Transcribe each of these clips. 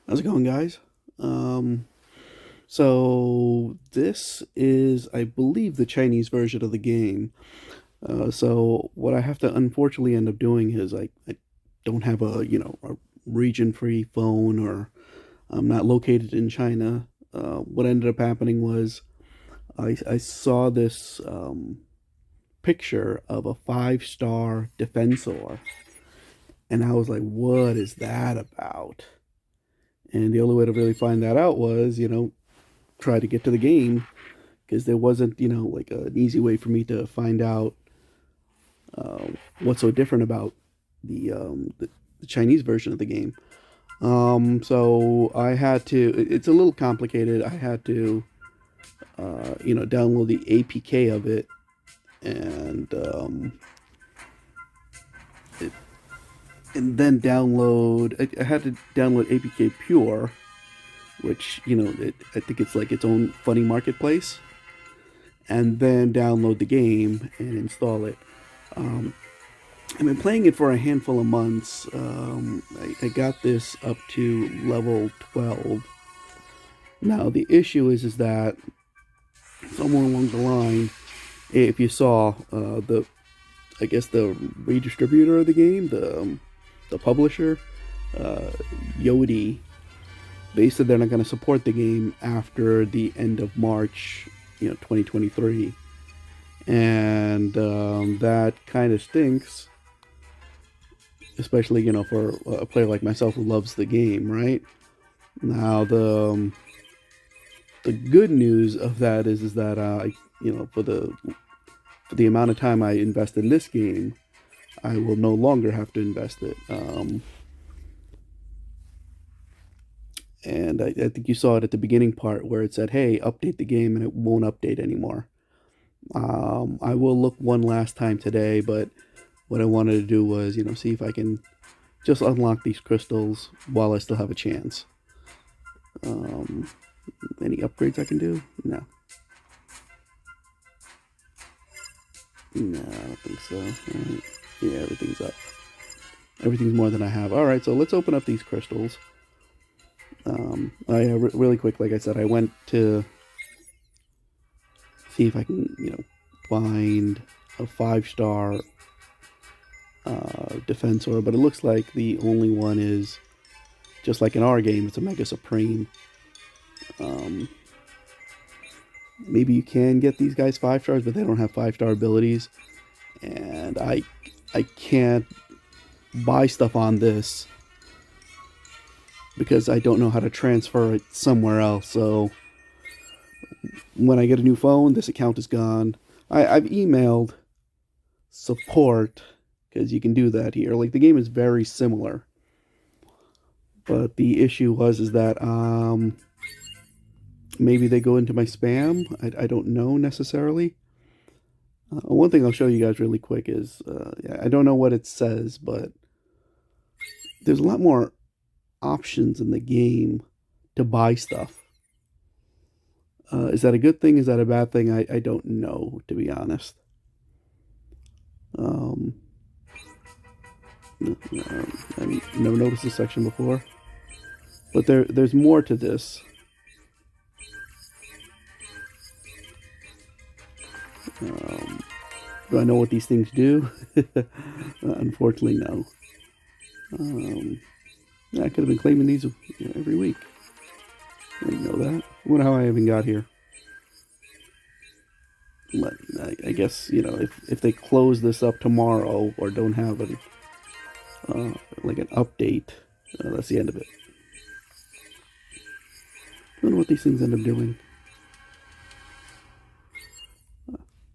How's it going, guys? Um, so this is, I believe, the Chinese version of the game. So what I have to unfortunately end up doing is I don't have a region-free phone, or I'm not located in China. What ended up happening was I saw this picture of a five-star defensor, and I was like, what is that about? And the only way to really find that out was, try to get to the game because there wasn't, like an easy way for me to find out uh, what's so different about the Chinese version of the game. So I had to. It's a little complicated. I had to, download the APK of it, and it, and then download. I had to download APK Pure, which I think it's like its own funny marketplace, and then download the game and install it. Um, I've been playing it for a handful of months. I got this up to level 12. Now the issue is that somewhere along the line, if you saw I guess the redistributor of the game, the publisher, uh, Yodi, they said they're not going to support the game after the end of March, 2023, and that kind of stinks, especially for a player like myself who loves the game, right? Now the good news of that is that for the amount of time I invest in this game, I will no longer have to invest it. And I think you saw it at the beginning part where it said, "Hey, update the game," and it won't update anymore. I will look one last time today, but what I wanted to do was, see if I can just unlock these crystals while I still have a chance. Um, any upgrades I can do? No. No, I don't think so. All right. Yeah, everything's up. Everything's more than I have. All right, so let's open up these crystals. Really quick, like I said, I went to see if I can, find a five-star defensor, but it looks like the only one is just like in our game. It's a Mega Supreme. Um, Maybe you can get these guys five stars, but they don't have five-star abilities, and I can't buy stuff on this because I don't know how to transfer it somewhere else. So when I get a new phone, this account is gone. I've emailed support because you can do that here. Like the game is very similar, but the issue is that maybe they go into my spam. I don't know necessarily. One thing I'll show you guys really quick is I don't know what it says, but there's a lot more options in the game to buy stuff. Is that a good thing? Is that a bad thing? I don't know, to be honest. Um, I've never noticed this section before, but there's more to this. Um, do I know what these things do? Unfortunately, no. Um, yeah, I could have been claiming these every week. I didn't know that. I wonder how I even got here. But I guess if they close this up tomorrow or don't have like an update, that's the end of it. I wonder what these things end up doing.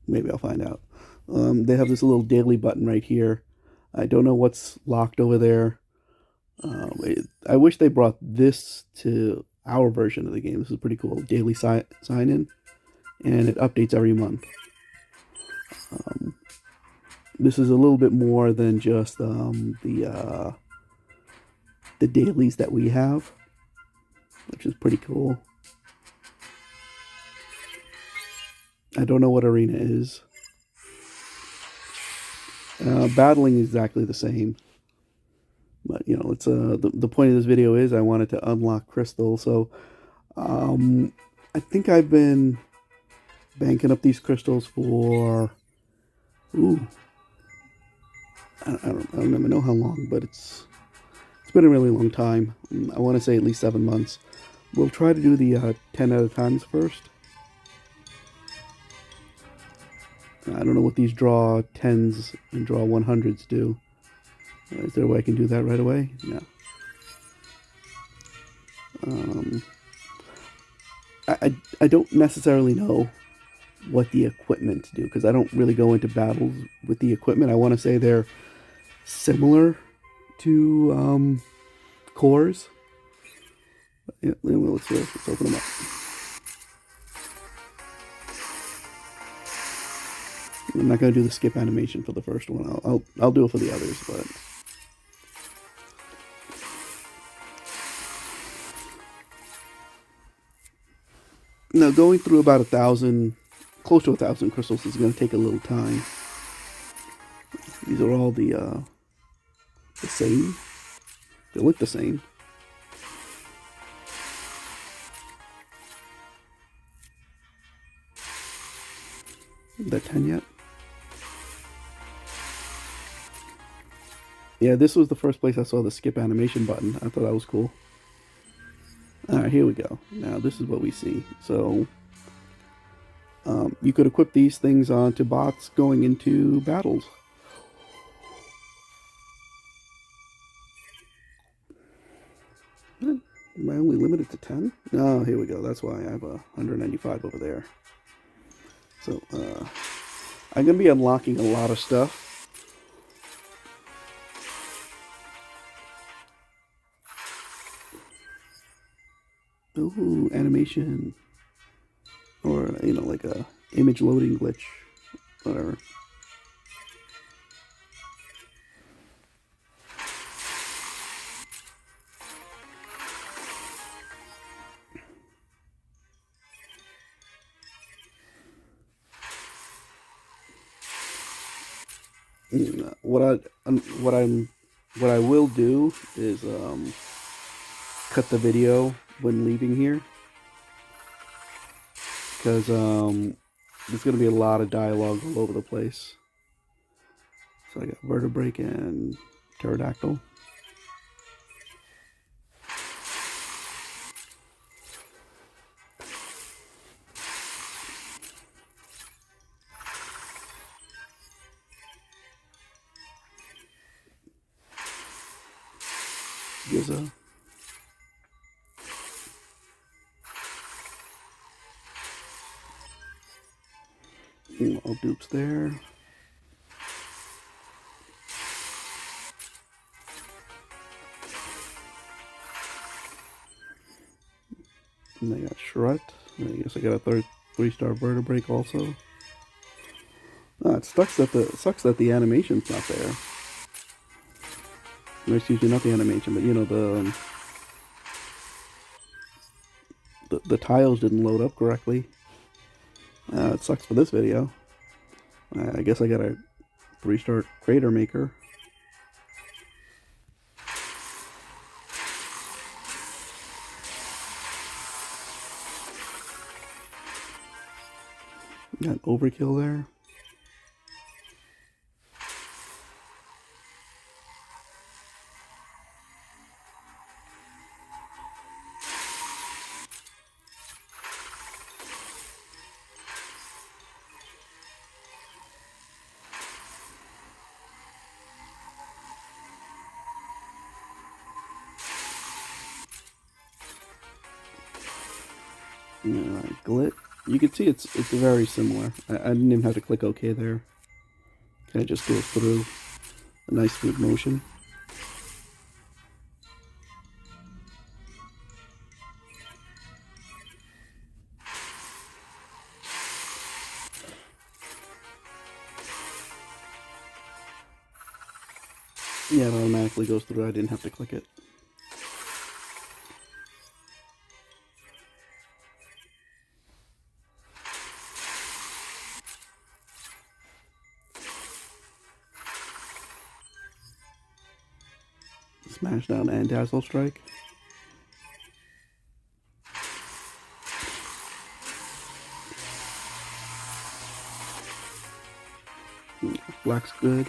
Maybe I'll find out. They have this little daily button right here. I don't know what's locked over there. I wish they brought this to our version of the game. This is pretty cool. Daily sign in, and it updates every month. Um, this is a little bit more than just the dailies that we have, which is pretty cool. I don't know what arena is. Battling is exactly the same. But it's the point of this video is I wanted to unlock crystal. So um, I think I've been banking up these crystals for ooh, I don't even know how long, but it's been a really long time. I want to say at least 7 months. We'll try to do the 10 at a times first. I don't know what these draw 10s and draw 100s do. Is there a way I can do that right away? No. Um, I don't necessarily know what the equipment do because I don't really go into battles with the equipment. I want to say they're similar to cores. Yeah, let's open them up. I'm not gonna do the skip animation for the first one. I'll do it for the others, but no, going through about 1,000, close to 1,000 crystals is gonna take a little time. These are all the same. They look the same. Is that 10 yet? Yeah, this was the first place I saw the skip animation button. I thought that was cool. Alright, here we go. Now this is what we see. So you could equip these things onto bots going into battles. Am I only limited to 10? Oh, here we go. That's why I have 195 over there. So I'm going to be unlocking a lot of stuff. Ooh, animation. Or, like a image loading glitch. Whatever. What I will do is cut the video when leaving here because there's going to be a lot of dialogue all over the place. So I got vertebrate and pterodactyl. Giza. All dupes there. And they got Shrut. I guess I got a 3-star vertebrate also. It sucks that the animation's not there. No, excuse me, not the animation, but the tiles didn't load up correctly. It sucks for this video. I guess I got a 3-star crater maker. Got overkill there. Glit. You can see it's very similar. I didn't even have to click OK there. It just goes through a nice smooth motion. Yeah, it automatically goes through. I didn't have to click it. Smashdown and Dazzle Strike. Black's good.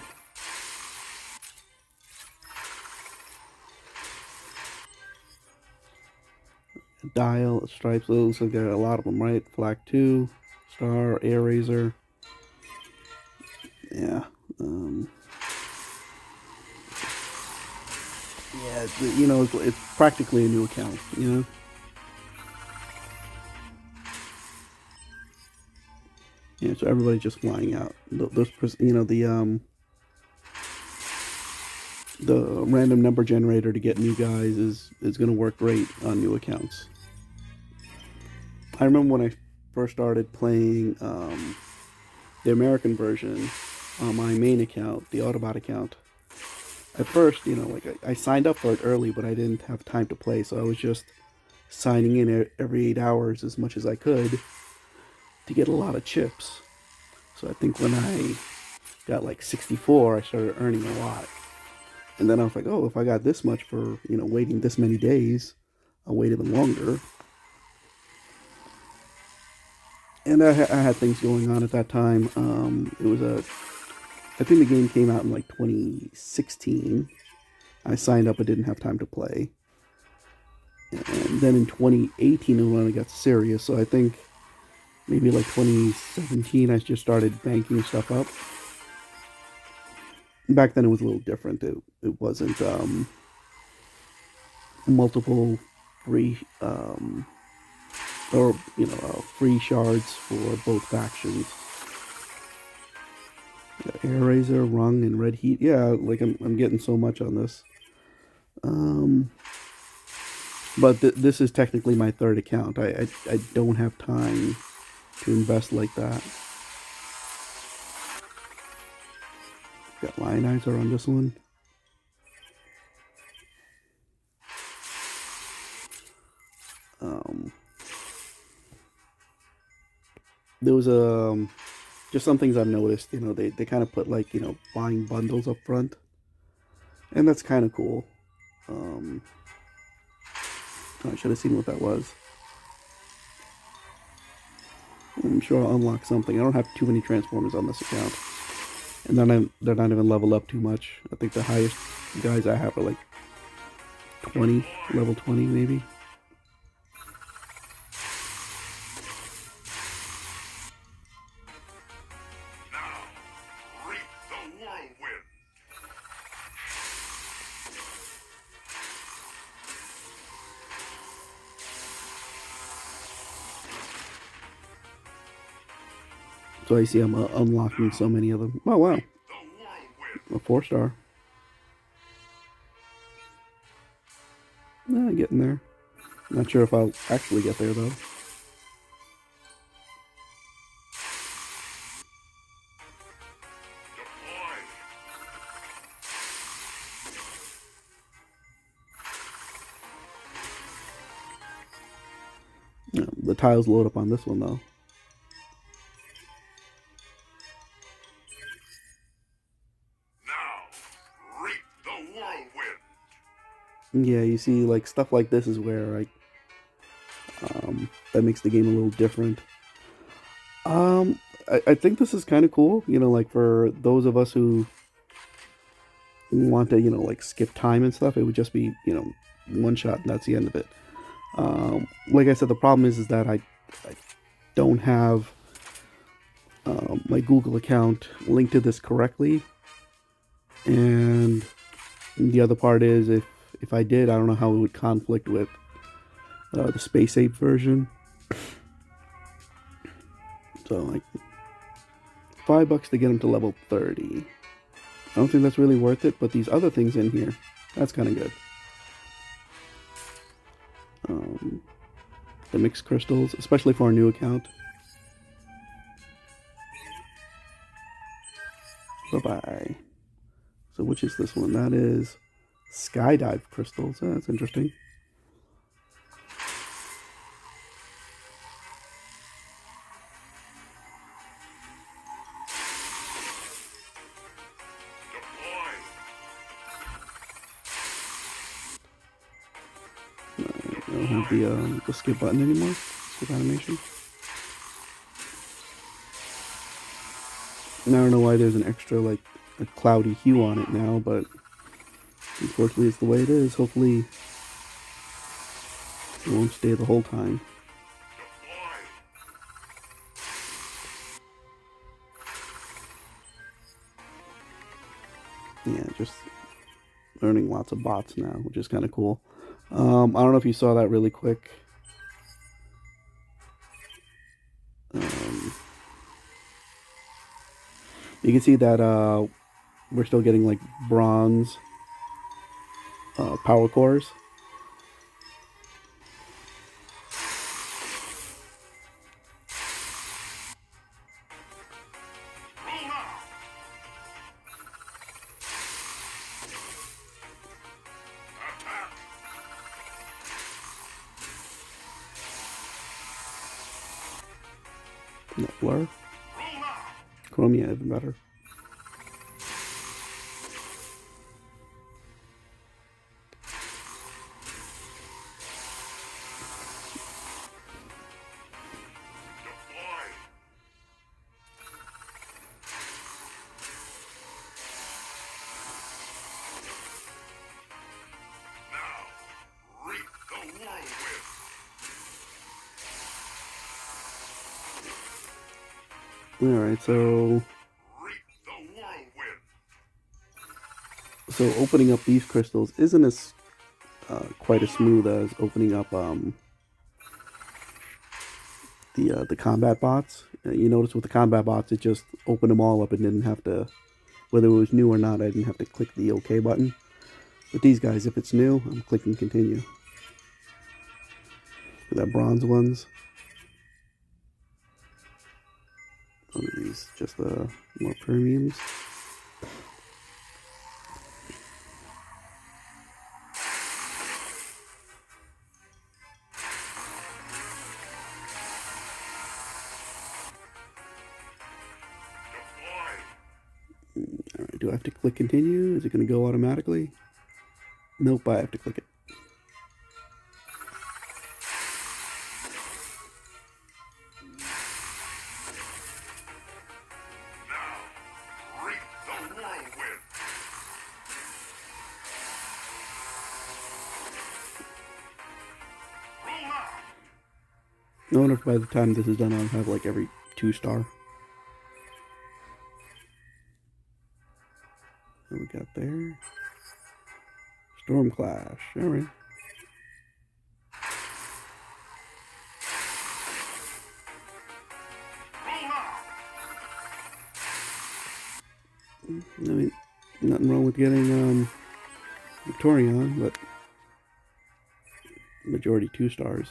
Dial, Stripes, those, so got a lot of them, right? Flak 2, Star, Air Razor. Yeah. Yeah, you know, it's practically a new account, you know? Yeah, so everybody's just flying out. Those, you know, the random number generator to get new guys is going to work great on new accounts. I remember when I first started playing the American version on my main account, the Autobot account. At first, you know, like I signed up for it early, but I didn't have time to play, so I was just signing in every 8 hours as much as I could to get a lot of chips. So I think when I got like 64, I started earning a lot. And then I was like, oh, if I got this much for, you know, waiting this many days, I'll wait even longer. And I had things going on at that time. I think the game came out in like 2016. I signed up but didn't have time to play. And then in 2018 is when I got serious. So I think maybe like 2017 I just started banking stuff up. Back then it was a little different. It wasn't multiple free or you know free shards for both factions. Air Razor, Rung, and Red Heat. Yeah, like I'm getting so much on this. But this is technically my third account. I don't have time to invest like that. Got Lionizer on this one. There was just some things I've noticed. You know, they kind of put like, you know, buying bundles up front, and that's kind of cool. I should have seen what that was. I'm sure I'll unlock something. I don't have too many Transformers on this account, and then they're not even leveled up too much. I think the highest guys I have are like 20, level 20 maybe. So I see I'm unlocking so many of them. Oh wow, a 4-star. Getting there. Not sure if I'll actually get there though. The tiles load up on this one though. Yeah, you see, like stuff like this is where that makes the game a little different. I think this is kind of cool. You know, like for those of us who want to, you know, like skip time and stuff, it would just be, you know, one shot and that's the end of it. Like I said, the problem is that I don't have my Google account linked to this correctly, and the other part is if I did, I don't know how it would conflict with the Space Ape version. So like $5 to get him to level 30. I don't think that's really worth it, but these other things in here, that's kind of good. The mixed crystals, especially for our new account. Bye-bye. So which is this one? That is Skydive crystals. Oh, that's interesting. don't have the skip button anymore. Skip animation. And I don't know why there's an extra, like, a cloudy hue on it now, but unfortunately it's the way it is. Hopefully it won't stay the whole time. Yeah, just learning lots of bots now, which is kind of cool. I don't know if you saw that really quick. You can see that we're still getting like bronze power cores. Not blur. Chromia even better. Alright, so opening up these crystals isn't as quite as smooth as opening up the combat bots. You notice with the combat bots, it just opened them all up and didn't have to, whether it was new or not, I didn't have to click the OK button. With these guys, if it's new, I'm clicking continue. For that bronze ones. One of these, just more premiums. Alright, do I have to click continue? Is it going to go automatically? Nope, I have to click it. I wonder if by the time this is done, I'll have like every 2-star. What we got there? Storm Clash. Alright. I mean, nothing wrong with getting Victorion, but majority 2-stars.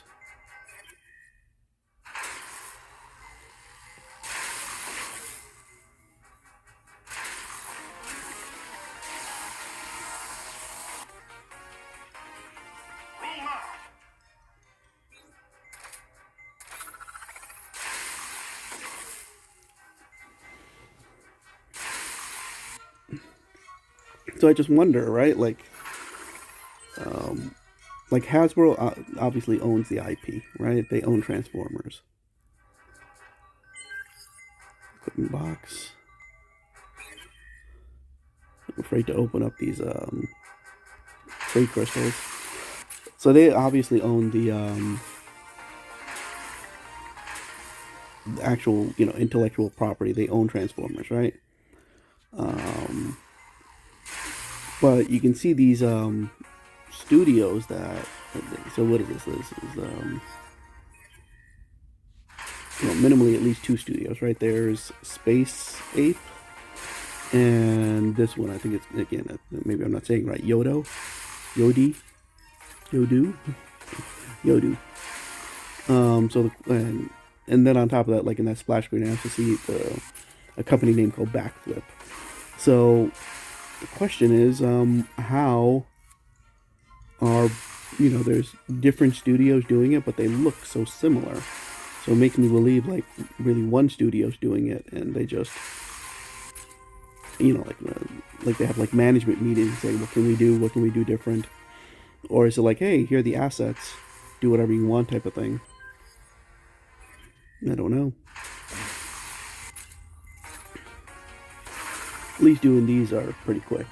So I just wonder, right? Like Hasbro obviously owns the IP, right? They own Transformers. Equipment box. I'm afraid to open up these trade crystals. So they obviously own the actual, intellectual property. They own Transformers, right? But you can see these studios that. So what is this? This is minimally at least 2 studios, right? There's Space Ape, and this one I think it's again maybe I'm not saying right. Yodu. So and then on top of that, like in that splash screen, I also see a company name called Backflip. So the question is, how are there's different studios doing it, but they look so similar. So it makes me believe like really one studio's doing it, and they just like they have like management meetings saying what can we do different, or is it like, hey, here are the assets, do whatever you want type of thing. I don't know. At least doing these are pretty quick.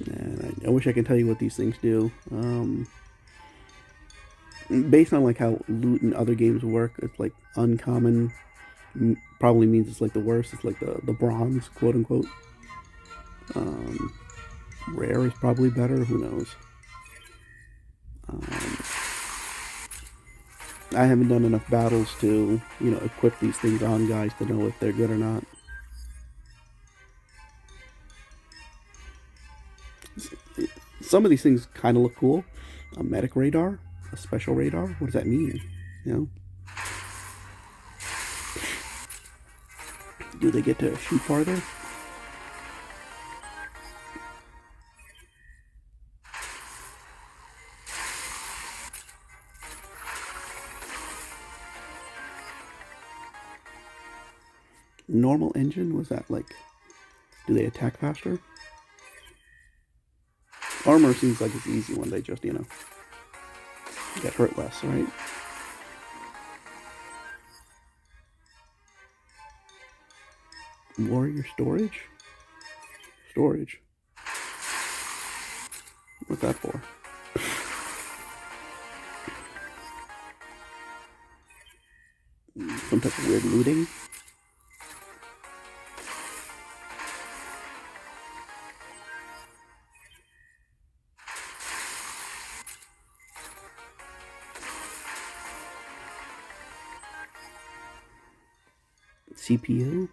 And I wish I could tell you what these things do. Based on like how loot in other games work, it's like uncommon probably means it's like the worst. It's like the bronze, quote unquote. Rare is probably better. Who knows? I haven't done enough battles to, equip these things on guys to know if they're good or not. Some of these things kind of look cool. A medic radar, a special radar. What does that mean? You know? Do they get to shoot farther? Normal engine? Was that like, do they attack faster? Armor seems like it's the easy one. They just, get hurt less, right? Warrior storage? Storage? What's that for? Some type of weird looting? CPU?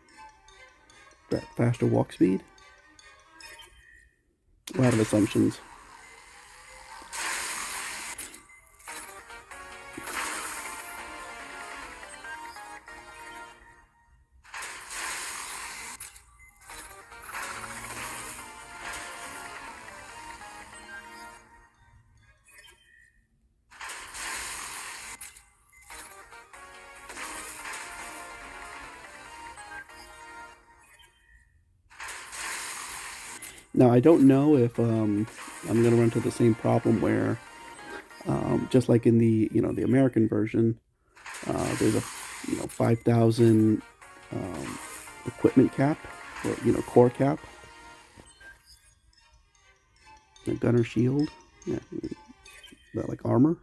That faster walk speed? A lot of assumptions. Now, I don't know if I'm going to run into the same problem where, just like in the American version, there's a 5,000 equipment cap, or core cap. A gunner shield, yeah, that like armor.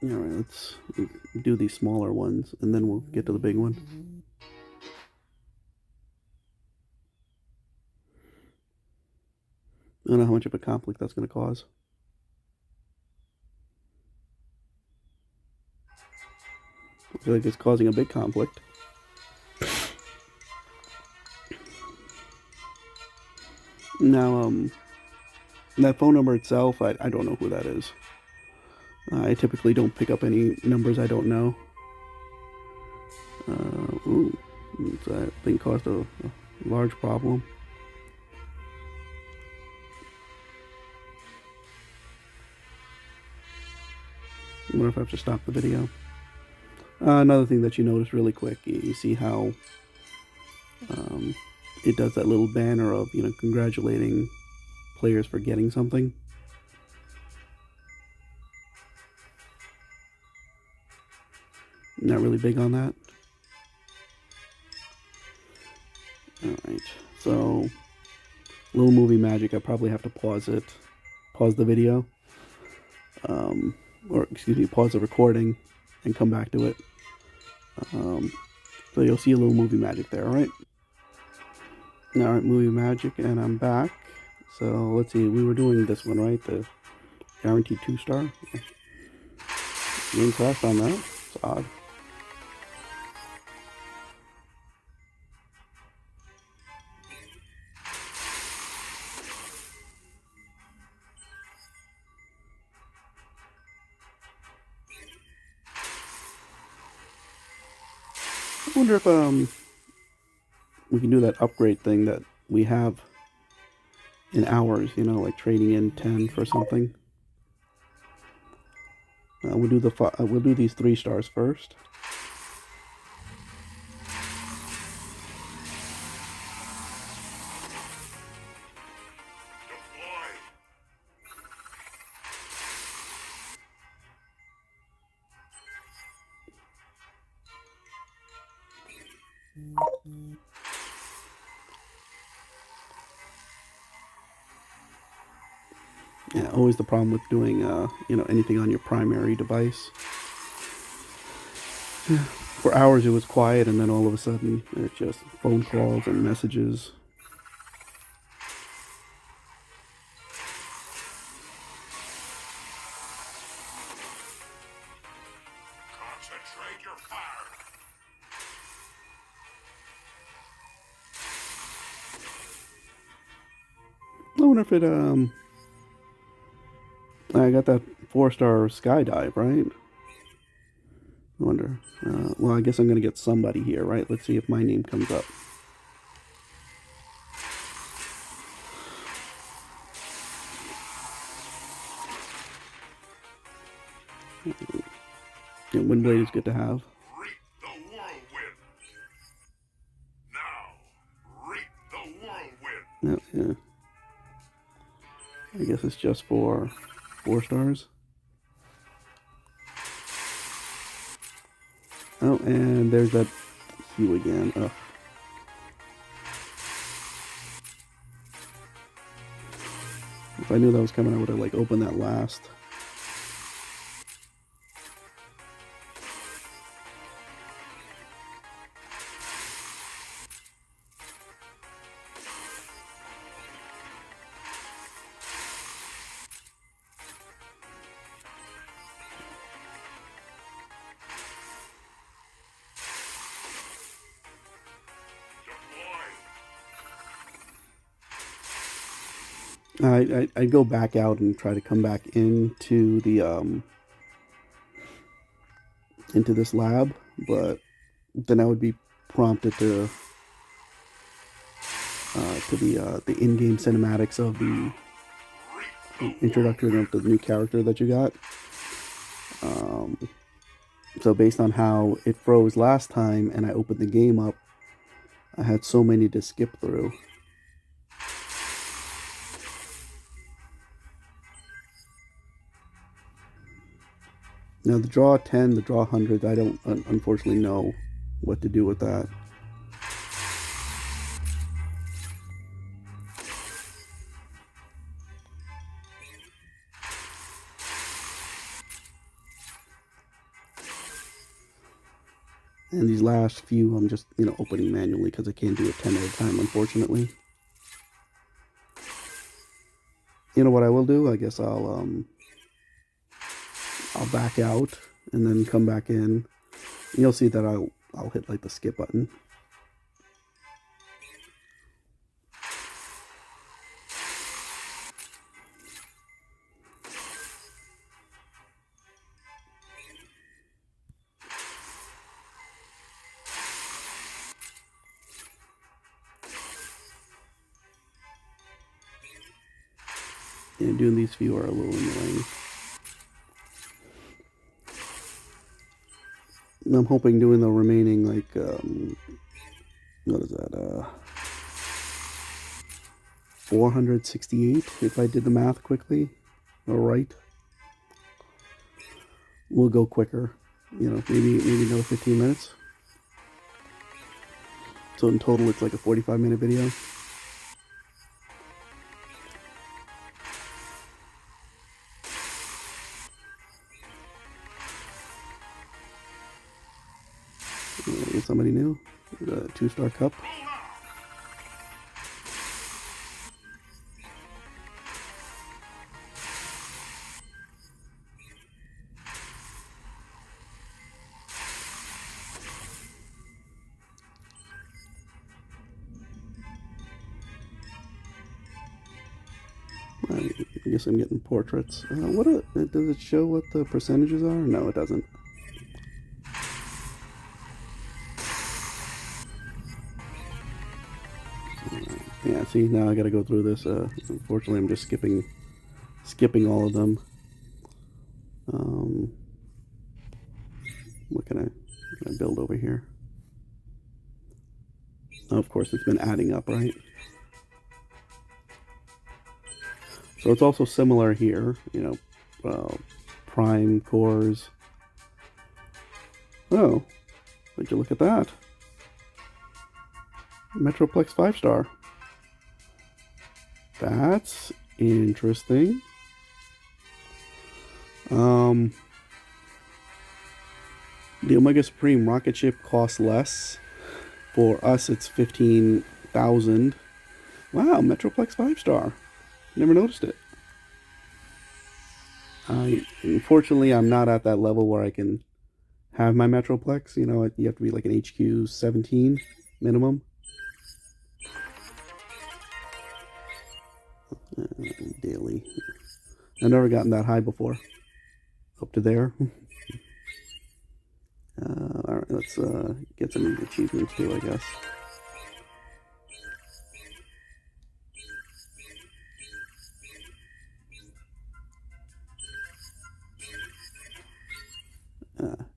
Alright, let's do these smaller ones, and then we'll get to the big one. I don't know how much of a conflict that's going to cause. I feel like it's causing a big conflict. Now, that phone number itself, I don't know who that is. I typically don't pick up any numbers I don't know. That thing caused a large problem. I wonder if I have to stop the video. Another thing that you notice really quick, you see how it does that little banner of, congratulating players for getting something. Not really big on that. Alright, so little movie magic. I probably have to pause the video, or excuse me, pause the recording and come back to it. So you'll see a little movie magic there, alright? Alright, movie magic, and I'm back. So let's see, we were doing this one, right? The guaranteed 2-star. Game crashed on that. It's odd. I wonder if we can do that upgrade thing that we have in hours, you know, like trading in 10 for something. We'll do these 3 stars first. Yeah, always the problem with doing, anything on your primary device. For hours it was quiet, and then all of a sudden it's just phone calls and messages. Concentrate your fire. I wonder if I got that 4-star skydive, right? I wonder. Well, I guess I'm gonna get somebody here, right? Let's see if my name comes up. Yeah, Windblade is good to have. Reap the whirlwind. Now, reap the whirlwind. Yeah. I guess it's just for 4 stars. Oh, and there's that hue again. Ugh. If I knew that was coming, I would have opened that last. I go back out and try to come back into the into this lab, but then I would be prompted to the in-game cinematics of the introduction of the new character that you got. So based on how it froze last time, and I opened the game up, I had so many to skip through. Now the draw 10, the draw 100, I don't unfortunately know what to do with that. And these last few, I'm just, opening manually because I can't do it 10 at a time, unfortunately. You know what I will do? I guess I'll back out and then come back in. You'll see that I'll hit the skip button. And doing these few are a little annoying. I'm hoping doing the remaining, what is that, 468, if I did the math quickly, or right, will go quicker, maybe another 15 minutes. So in total, it's like a 45-minute video. Get somebody new, the 2-star cup. I guess I'm getting portraits. Does it show what the percentages are? No, it doesn't. See, now I gotta go through this. Unfortunately, I'm just skipping all of them. What can I build over here? Oh, of course, it's been adding up, right? So it's also similar here, you know, prime cores. Oh, would you look at that? Metroplex 5-star. That's interesting. The Omega Supreme rocket ship costs less. For us, it's 15,000. Wow, Metroplex 5-star. Never noticed it. Unfortunately, I'm not at that level where I can have my Metroplex. You know, you have to be like an HQ 17 minimum. Daily. I've never gotten that high before. Up to there. Alright, let's get some achievements too, I guess.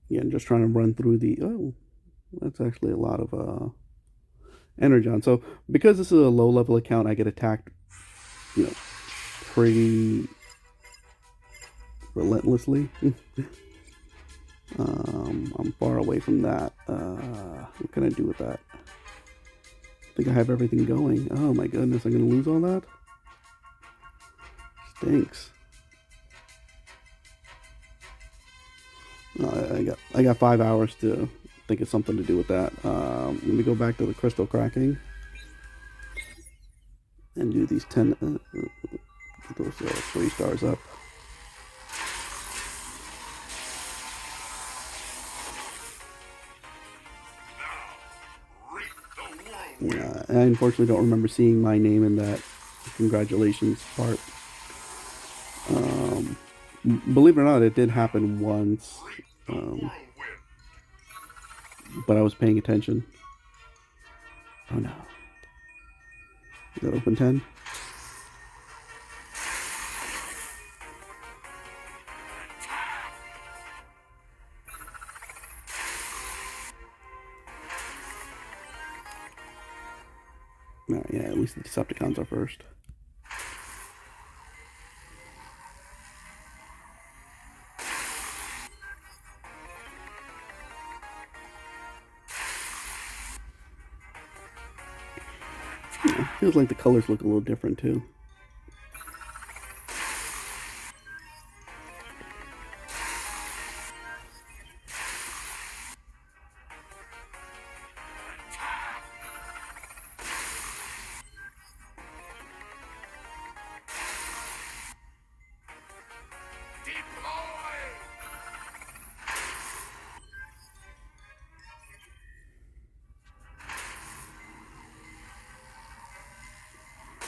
Again, just trying to run through the... Oh, that's actually a lot of Energon. So, because this is a low-level account, I get attacked, you know, pretty relentlessly. I'm far away from that. What can I do with that? I think I have everything going. Oh my goodness, I'm going to lose all that? Stinks. I got 5 hours to think of something to do with that. Let me go back to the crystal cracking and do these 10 get those 3 stars up. I unfortunately don't remember seeing my name in that congratulations part. Believe it or not, it did happen once, but I was paying attention. Oh no. Is that open 10? Yeah, at least the Decepticons are first. Yeah, feels like the colors look a little different too.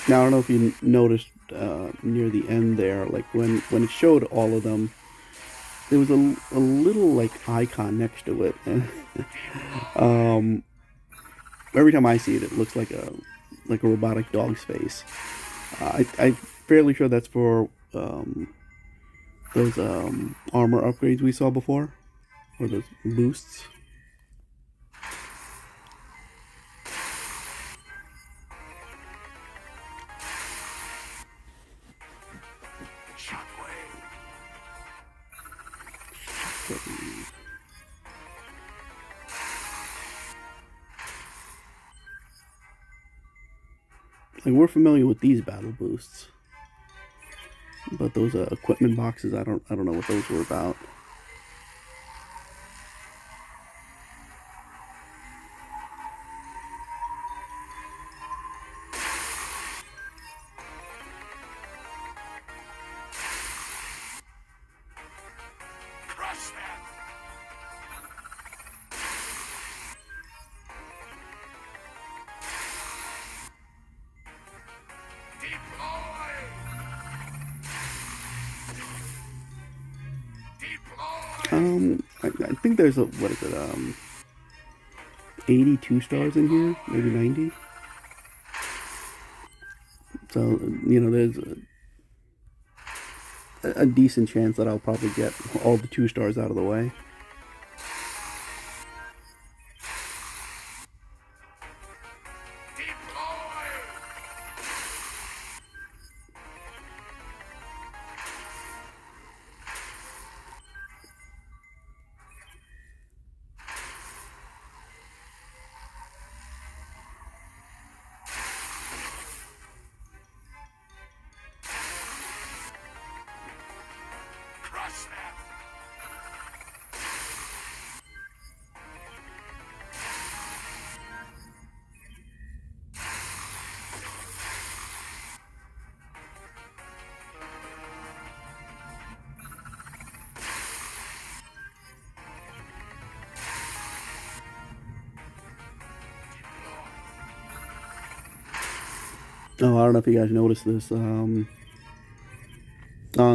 Now, I don't know if you noticed near the end there, like when it showed all of them, there was a little like icon next to it. Every time I see it, it looks like a robotic dog's face. I'm fairly sure that's for those armor upgrades we saw before, or those boosts. Like, we're familiar with these battle boosts, but those equipment boxes, I don't know what those were about. I think there's a, what is it, 82 stars in here, maybe 90. So, there's a decent chance that I'll probably get all the 2 stars out of the way. Crush them! Oh, I don't know if you guys noticed this. On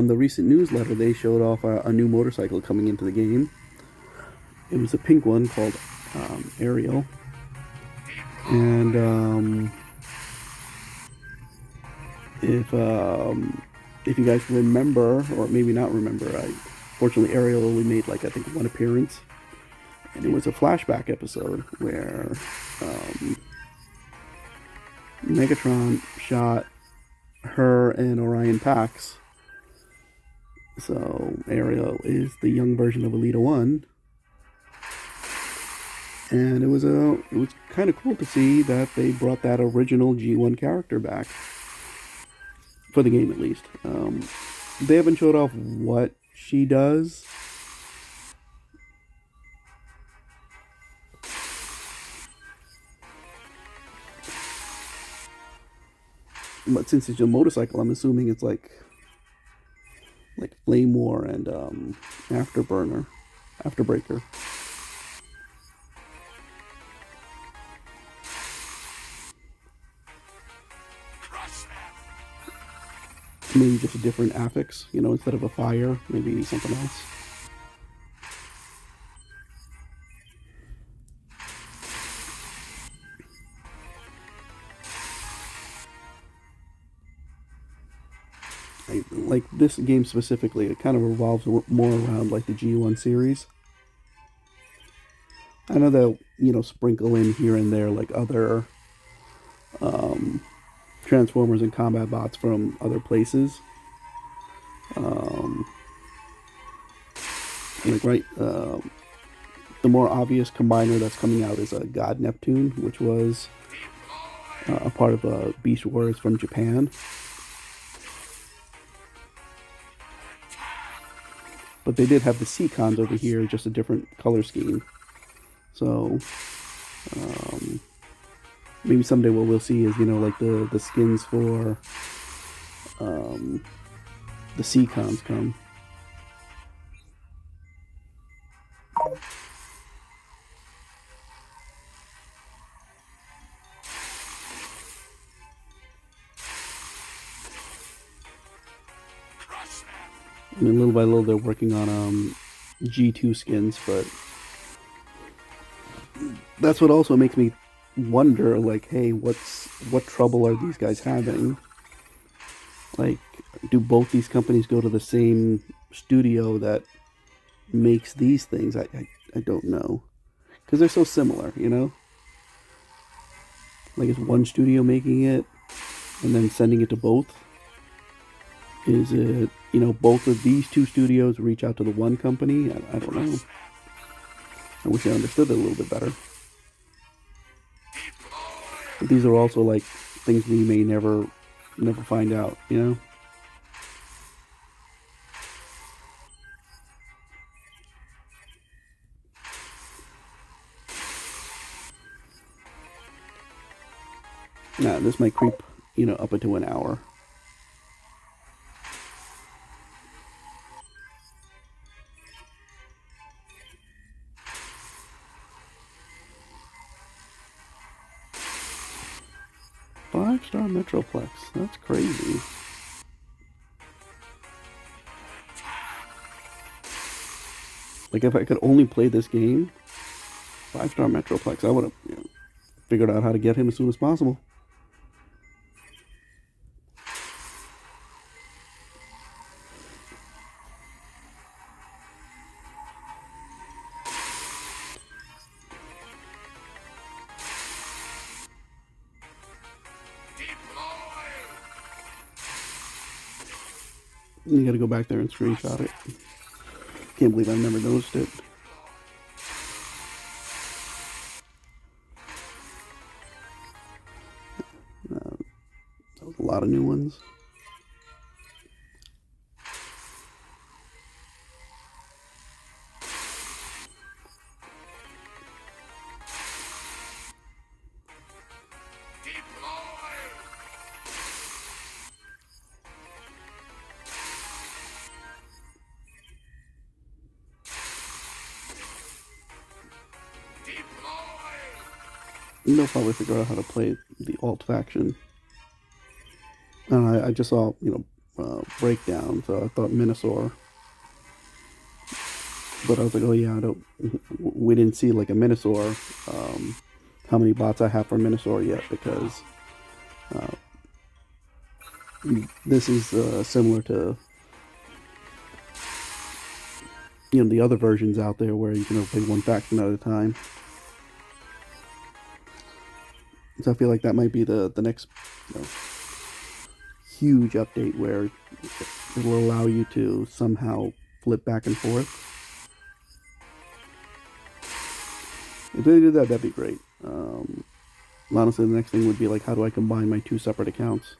the recent newsletter, they showed off a new motorcycle coming into the game. It was a pink one called Ariel. And if you guys remember, or maybe not remember, fortunately Ariel only made like I think 1 appearance, and it was a flashback episode where Megatron shot her and Orion Pax. So Ariel is the young version of Elita 1. And it was kind of cool to see that they brought that original G1 character back. For the game, at least. They haven't showed off what she does. But since it's a motorcycle, I'm assuming it's like Flame War and Afterbreaker. Maybe just a different affix, instead of a fire, maybe something else. Like this game specifically, it kind of revolves more around like the G1 series. I know they'll, sprinkle in here and there like other Transformers and combat bots from other places. The more obvious combiner that's coming out is God Neptune, which was a part of Beast Wars from Japan. But they did have the Seacons over here, just a different color scheme. So maybe someday what we'll see is, like the skins for the Seacons come. I mean, little by little, they're working on G2 skins, but that's what also makes me wonder, like, hey, what trouble are these guys having? Like, do both these companies go to the same studio that makes these things? I don't know, because they're so similar, Like, is one studio making it and then sending it to both? Is it, both of these 2 studios reach out to the one company? I don't know. I wish I understood it a little bit better. But these are also like things we may never find out, Nah, this might creep, up into an hour. Five-star Metroplex. That's crazy. Like, if I could only play this game, 5-star Metroplex, I would have figured out how to get him as soon as possible. You gotta go back there and screenshot it. Can't believe I've never noticed it. That was a lot of new ones. They'll probably figure out how to play the alt faction. I just saw, breakdown, so I thought Minosaur. But I was like, oh yeah, we didn't see like a Minosaur, how many bots I have for Minosaur yet, because this is similar to, the other versions out there where you can only play one faction at a time. So I feel like that might be the next huge update where it will allow you to somehow flip back and forth. If they did that, that'd be great. Honestly, the next thing would be like, how do I combine my two separate accounts?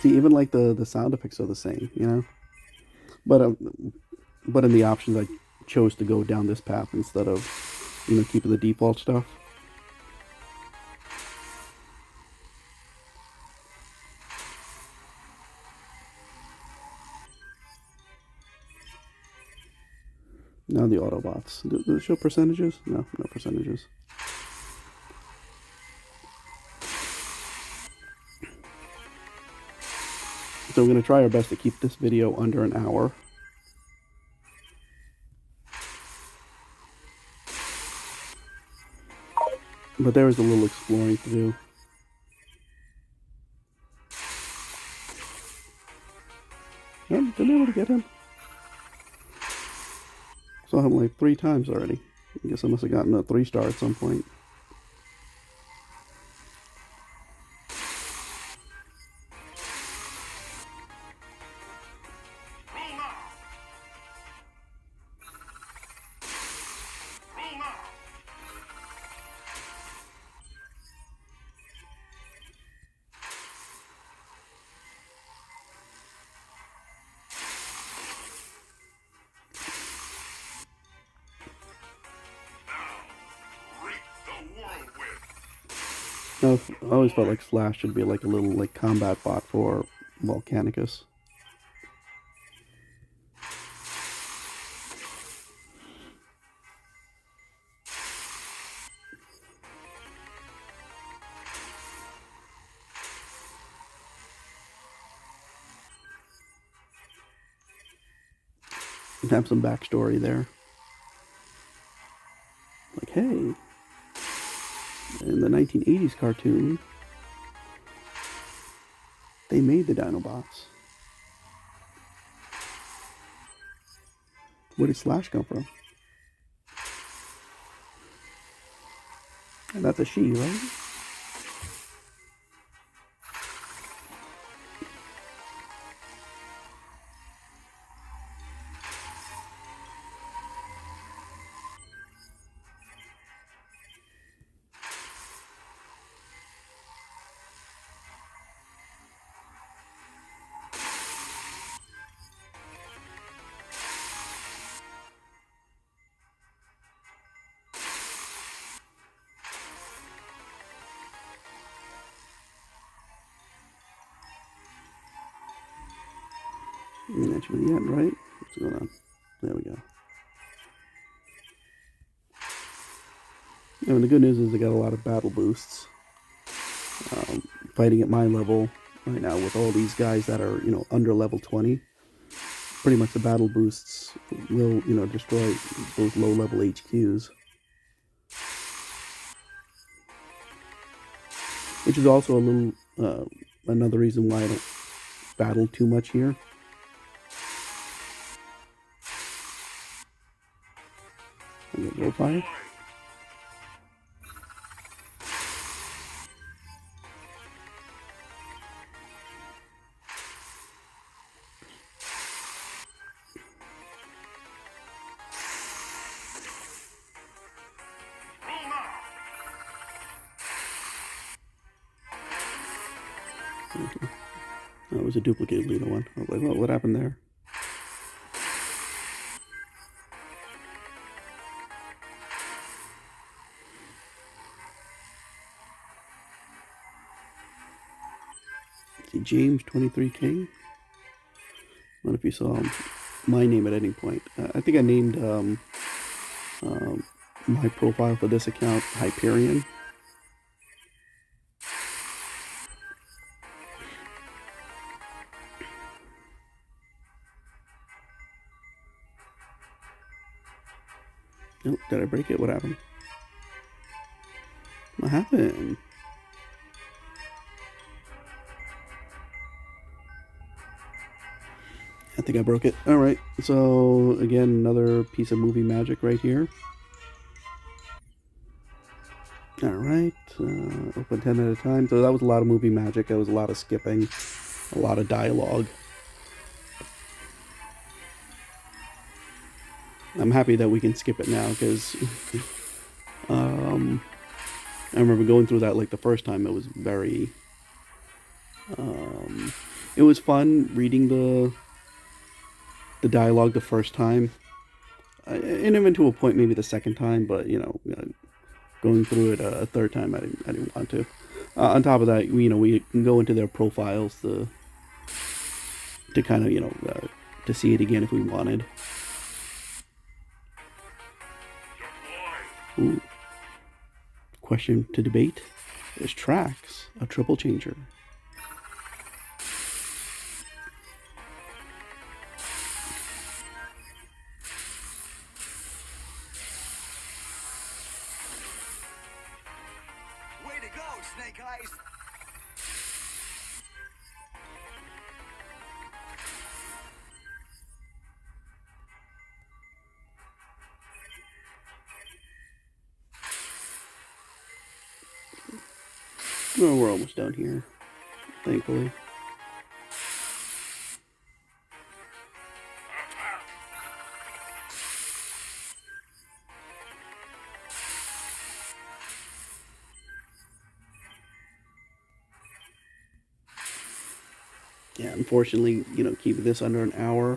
See, even like the sound effects are the same, But in the options, I chose to go down this path instead of, keeping the default stuff. Now the Autobots. Do they show percentages? No, no percentages. So we're going to try our best to keep this video under an hour. But there is a little exploring to do. Yeah, been able to get him. Saw him like 3 times already. I guess I must have gotten a 3-star at some point. I always felt like Slash should be like a little like combat bot for Volcanicus. And have some backstory there. Like, hey, in the 1980s cartoon, they made the Dinobots. Where did Slash come from? And that's a she, right? And that's really it, right? What's going on? There we go. And the good news is I got a lot of battle boosts. Fighting at my level right now with all these guys that are, under level 20. pretty much the battle boosts will, destroy those low-level HQs. Which is also a little, another reason why I don't battle too much here. And then fire. Okay. That was a duplicate leader one. I was like, well, what happened there? See, James 23 King. I don't know if you saw my name at any point. I think I named my profile for this account Hyperion. Oh, did I break it? What happened? What happened? I think I broke it. Alright, so again, another piece of movie magic right here. Alright, open 10 at a time. So that was a lot of movie magic. That was a lot of skipping, a lot of dialogue. I'm happy that we can skip it now because I remember going through that like the first time. It was very, it was fun reading the dialogue the first time, and even to a point maybe the second time. But going through it a third time, I didn't want to. On top of that, we can go into their profiles to kind of to see it again if we wanted. Ooh. Question to debate: is Trax a triple changer? Way to go, Snake Eyes! Well, we're almost down here, thankfully. Yeah, unfortunately, keep this under an hour.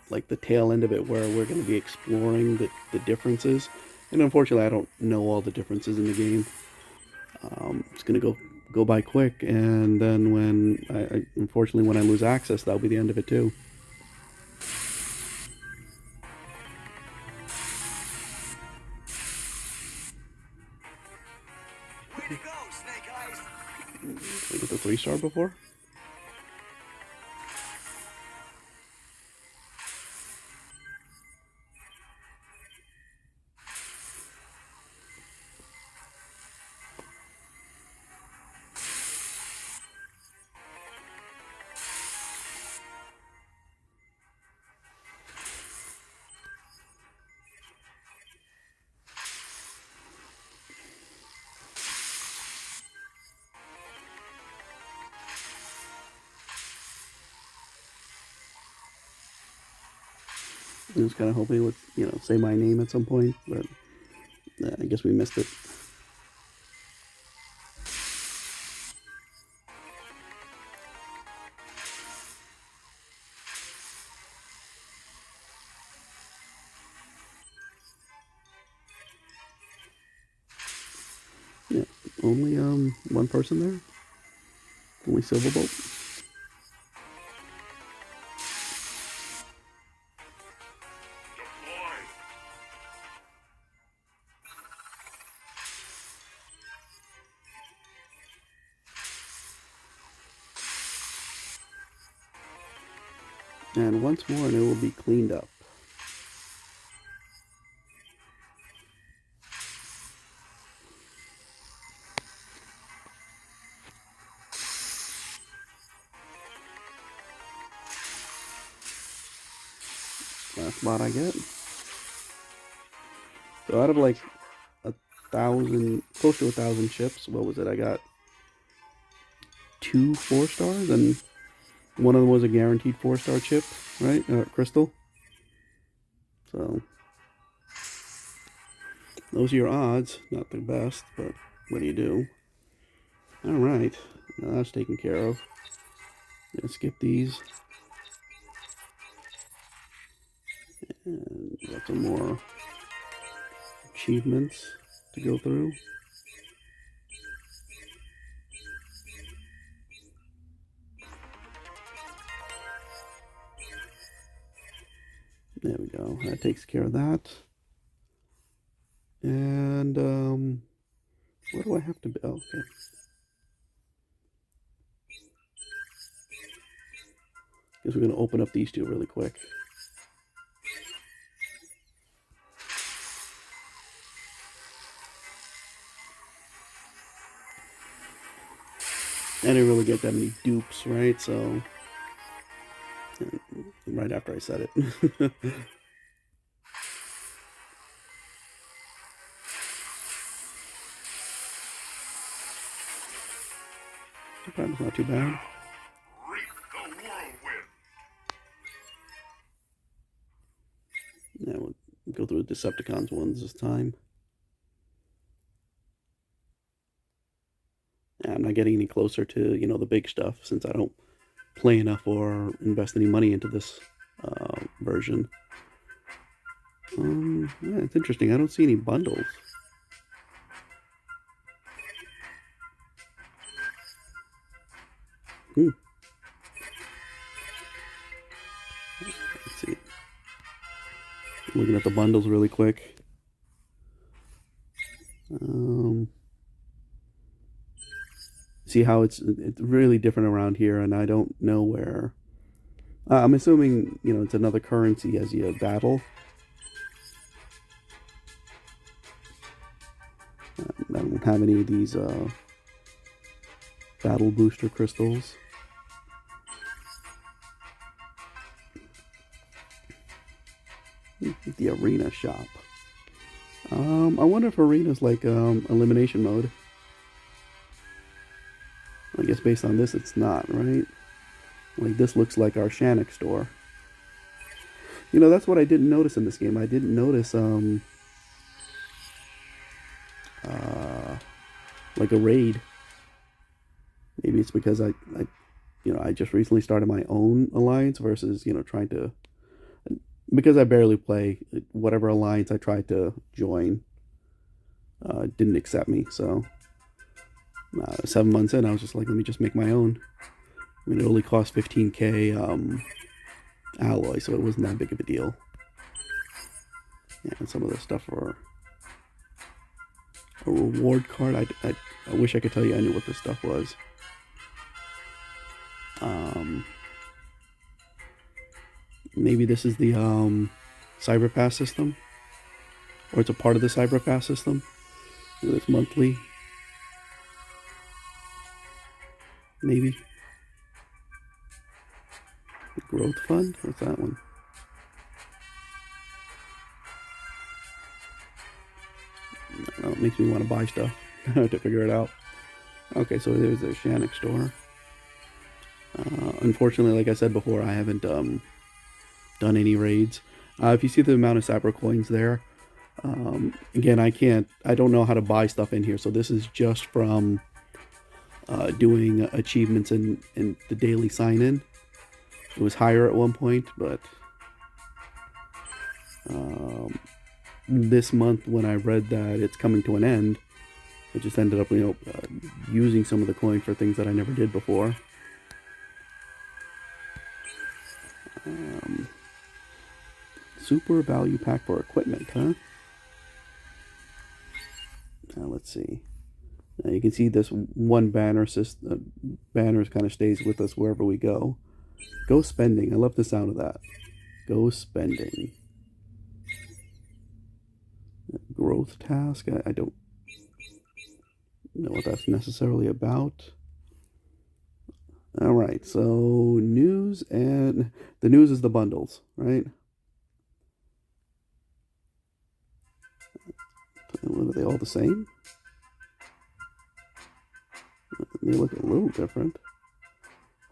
Like the tail end of it where we're going to be exploring the differences. And unfortunately, I don't know all the differences in the game. It's going to go by quick, and then unfortunately, when I lose access, that'll be the end of it too. Way to go, Snake Eyes! Did I get the 3-star before? I was kind of hoping it would, say my name at some point, but I guess we missed it. Yeah, only one person there. Only Silverbolt. And once more, and it will be cleaned up. Last bot I get. So out of like 1,000, close to 1,000 chips, what was it? I got 2 4-stars, and one of them was a guaranteed 4-star chip, right? Crystal. So those are your odds. Not the best, but what do you do? All right, now that's taken care of. Gonna skip these. And got some more achievements to go through. There we go. That takes care of that. And what do I have to be? Oh, okay. Guess we're gonna open up these two really quick. I didn't really get that many dupes, right? So, right after I said it. Probably not too bad. Reap the whirlwind. Yeah, we'll go through the Decepticons ones this time. Yeah, I'm not getting any closer to, the big stuff since I don't play enough or invest any money into this version. Yeah, it's interesting. I don't see any bundles. Let's see. Looking at the bundles really quick. See how it's really different around here, and I don't know where. I'm assuming it's another currency as you battle. I don't have any of these battle booster crystals. The arena shop. I wonder if arena's like elimination mode. I guess based on this, it's not, right? Like this looks like our Shannick store. That's what I didn't notice in this game. I didn't notice like a raid. Maybe it's because I just recently started my own alliance versus trying to, because I barely play, whatever alliance I tried to join didn't accept me. So 7 months in, I was just like, let me just make my own. I mean, it only cost 15k alloy, so it wasn't that big of a deal. Yeah, and some of the stuff for a reward card. I wish I could tell you I knew what this stuff was. Maybe this is the Cyber Pass system, or it's a part of the Cyber Pass system. It's monthly. Maybe. The Growth Fund? What's that one? That makes me want to buy stuff to figure it out. Okay, so there's the Shannick store. Unfortunately, like I said before, I haven't done any raids. If you see the amount of Cyber coins there, again, I don't know how to buy stuff in here, so this is just from doing achievements in the daily sign-in. It was higher at one point, but this month when I read that it's coming to an end, I just ended up, using some of the coin for things that I never did before. Super value pack for equipment, huh? Now let's see. Now you can see this one banner banners kind of stays with us wherever we go. Go spending. I love the sound of that. Go spending. Growth task. I don't know what that's necessarily about. All right, so news, and the news is the bundles, right? Are they all the same? They look a little different.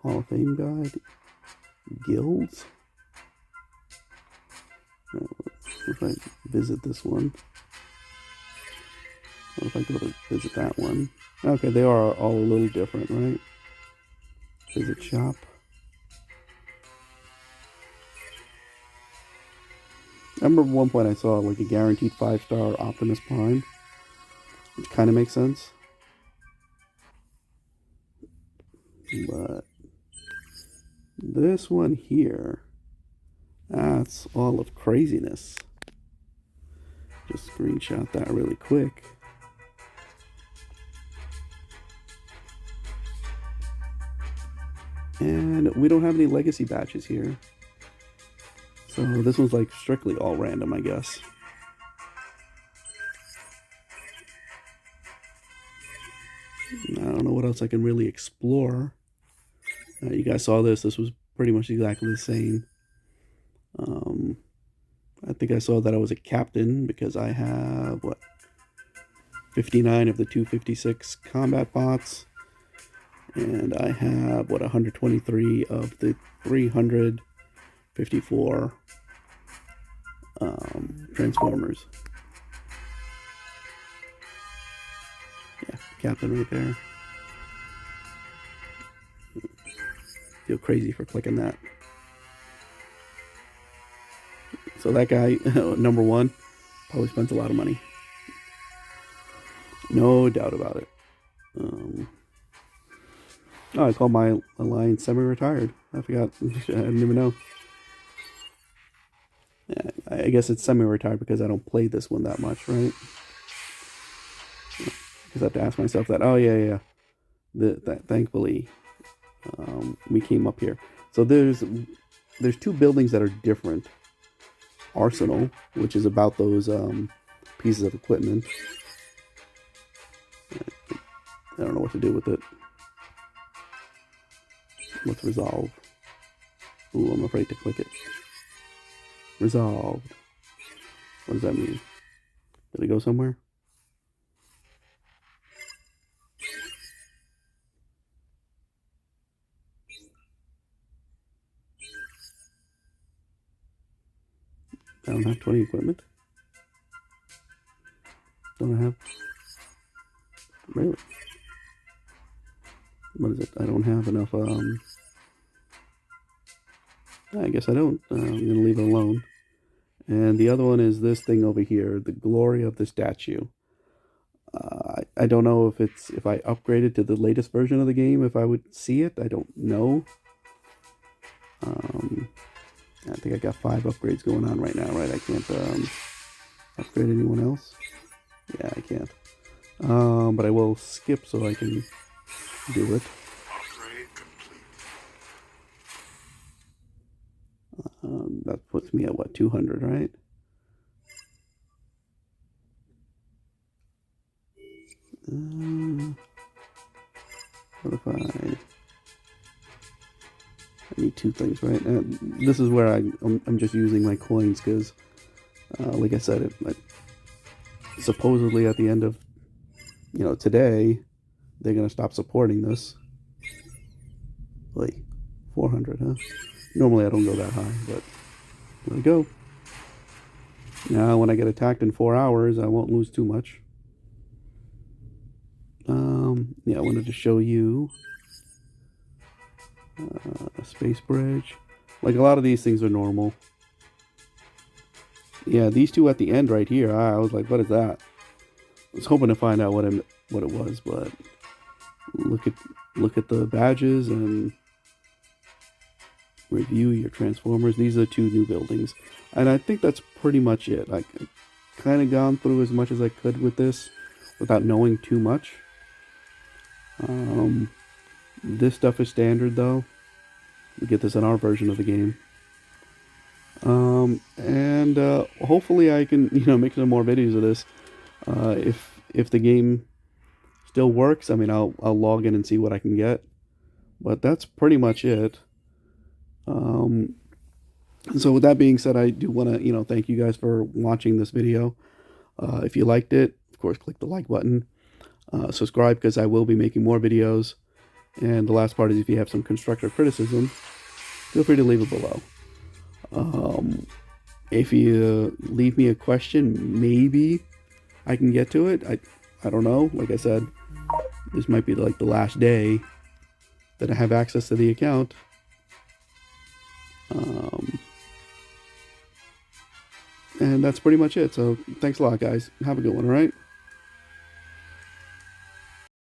Hall of Fame guide, guilds. If I visit this one, what if I go to visit that one? Okay, they are all a little different, right? Visit shop. I remember at one point I saw like a guaranteed 5-star Optimus Prime, which kind of makes sense. But this one here, that's all of craziness. Just screenshot that really quick. And we don't have any legacy batches here. So this one's like strictly all random, I guess. I don't know what else I can really explore. You guys saw this. This was pretty much exactly the same. I think I saw that I was a captain because I have, what, 59 of the 256 combat bots. And I have, what, 123 of the 354 Transformers. Yeah, captain right there. Feel crazy for clicking that. So that guy, number one, probably spends a lot of money. No doubt about it. Oh, I call my alliance semi-retired. I forgot. I didn't even know. Yeah, I guess it's semi-retired because I don't play this one that much, right? Because I have to ask myself that. Oh, yeah. Thankfully, we came up here. So there's two buildings that are different. Arsenal, which is about those pieces of equipment. I don't know what to do with it. Let's resolve. Ooh, I'm afraid to click it. Resolved. What does that mean? Did it go somewhere? I don't have 20 equipment. Don't I have? Really? What is it? I don't have enough, I guess I don't. I'm going to leave it alone. And the other one is this thing over here, the glory of the statue. I don't know if I upgraded to the latest version of the game, if I would see it. I don't know. I think I got 5 upgrades going on right now, right? I can't upgrade anyone else. Yeah, I can't. But I will skip so I can do it. Upgrade complete. That puts me at what, 200, right? What if I need 2 things, right? This is where I'm just using my coins because, like I said, supposedly at the end of, today, they're going to stop supporting this. Like, 400, huh? Normally I don't go that high, but there we go. Now, when I get attacked in 4 hours, I won't lose too much. Yeah, I wanted to show you a space bridge. Like, a lot of these things are normal. Yeah, these two at the end right here, I was like, what is that? I was hoping to find out what it was, but look at the badges and review your Transformers. These are 2 new buildings, and I think that's pretty much it. I kind of gone through as much as I could with this without knowing too much. This stuff is standard though. we get this in our version of the game. And hopefully I can, make some more videos of this. If the game still works, I mean, I'll log in and see what I can get. But that's pretty much it. So with that being said, I do want to, thank you guys for watching this video. If you liked it, of course, click the like button. Subscribe, because I will be making more videos. And the last part is, if you have some constructive criticism, feel free to leave it below. If you leave me a question, maybe I can get to it. I don't know. Like I said, this might be like the last day that I have access to the account. And that's pretty much it. So thanks a lot, guys. Have a good one, all right?